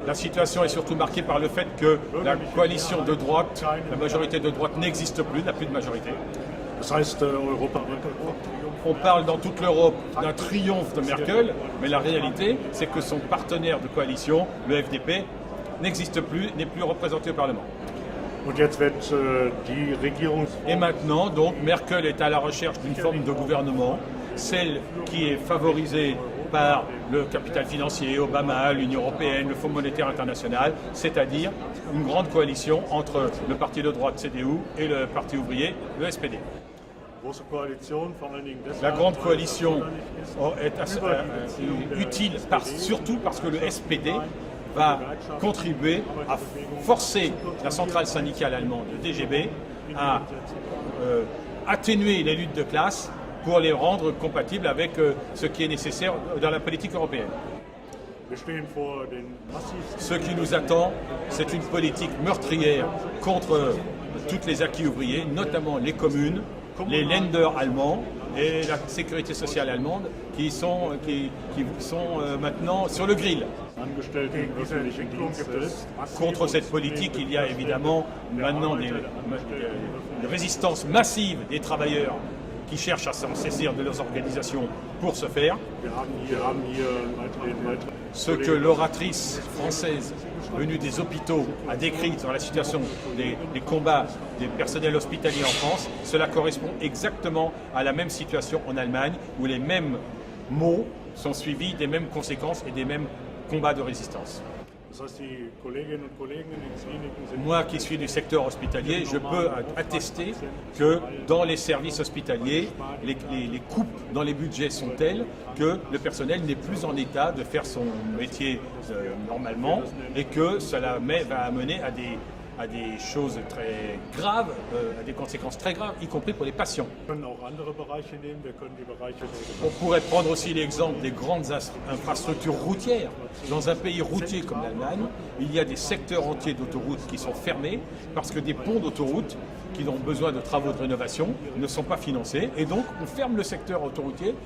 La situation est surtout marquée par le fait que la coalition de droite, la majorité de droite n'existe plus, n'a plus de majorité. On parle dans toute l'Europe d'un triomphe de Merkel, mais la réalité, c'est que son partenaire de coalition, le FDP, n'existe plus, n'est plus représenté au Parlement. Et maintenant, donc, Merkel est à la recherche d'une forme de gouvernement, celle qui est favorisée par le capital financier, Obama, l'Union européenne, le Fonds monétaire international, c'est-à-dire une grande coalition entre le parti de droite CDU et le parti ouvrier, le SPD. La grande coalition est utile surtout parce que le SPD va contribuer à forcer la centrale syndicale allemande, le DGB, à atténuer les luttes de classe pour les rendre compatibles avec ce qui est nécessaire dans la politique européenne. Ce qui nous attend, c'est une politique meurtrière contre tous les acquis ouvriers, notamment les communes, les Länder allemands et la sécurité sociale allemande qui sont maintenant sur le grill. Contre cette politique, il y a évidemment maintenant des résistances massives des travailleurs qui cherchent à s'en saisir de leurs organisations pour ce faire. Ce que l'oratrice française venue des hôpitaux a décrit sur la situation des combats des personnels hospitaliers en France, cela correspond exactement à la même situation en Allemagne où les mêmes maux sont suivis des mêmes conséquences et des mêmes combats de résistance. Moi qui suis du secteur hospitalier, je peux attester que dans les services hospitaliers, les coupes dans les budgets sont telles que le personnel n'est plus en état de faire son métier normalement et que cela va amener à des choses très graves, à des conséquences très graves, y compris pour les patients. On pourrait prendre aussi l'exemple des grandes infrastructures routières. Dans un pays routier comme l'Allemagne, il y a des secteurs entiers d'autoroutes qui sont fermés parce que des ponts d'autoroute qui ont besoin de travaux de rénovation ne sont pas financés et donc on ferme le secteur autoroutier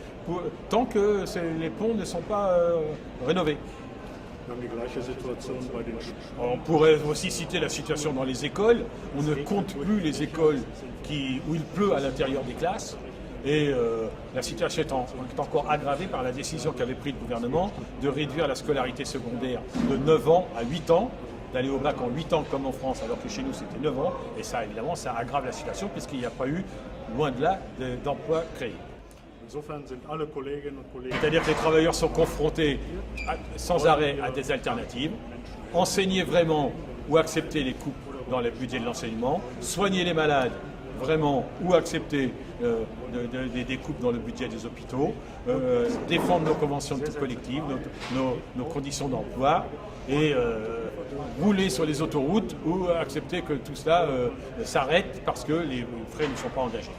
tant que les ponts ne sont pas rénovés. On pourrait aussi citer la situation dans les écoles. On ne compte plus les écoles où il pleut à l'intérieur des classes. Et la situation est encore aggravée par la décision qu'avait prise le gouvernement de réduire la scolarité secondaire de 9 ans à 8 ans, d'aller au bac en 8 ans comme en France, alors que chez nous c'était 9 ans. Et ça, évidemment, ça aggrave la situation puisqu'il n'y a pas eu, loin de là, d'emplois créés. C'est-à-dire que les travailleurs sont confrontés sans arrêt à des alternatives, enseigner vraiment ou accepter les coupes dans le budget de l'enseignement, soigner les malades vraiment ou accepter des coupes dans le budget des hôpitaux, défendre nos conventions collectives, nos conditions d'emploi et rouler sur les autoroutes ou accepter que tout cela s'arrête parce que les frais ne sont pas engagés.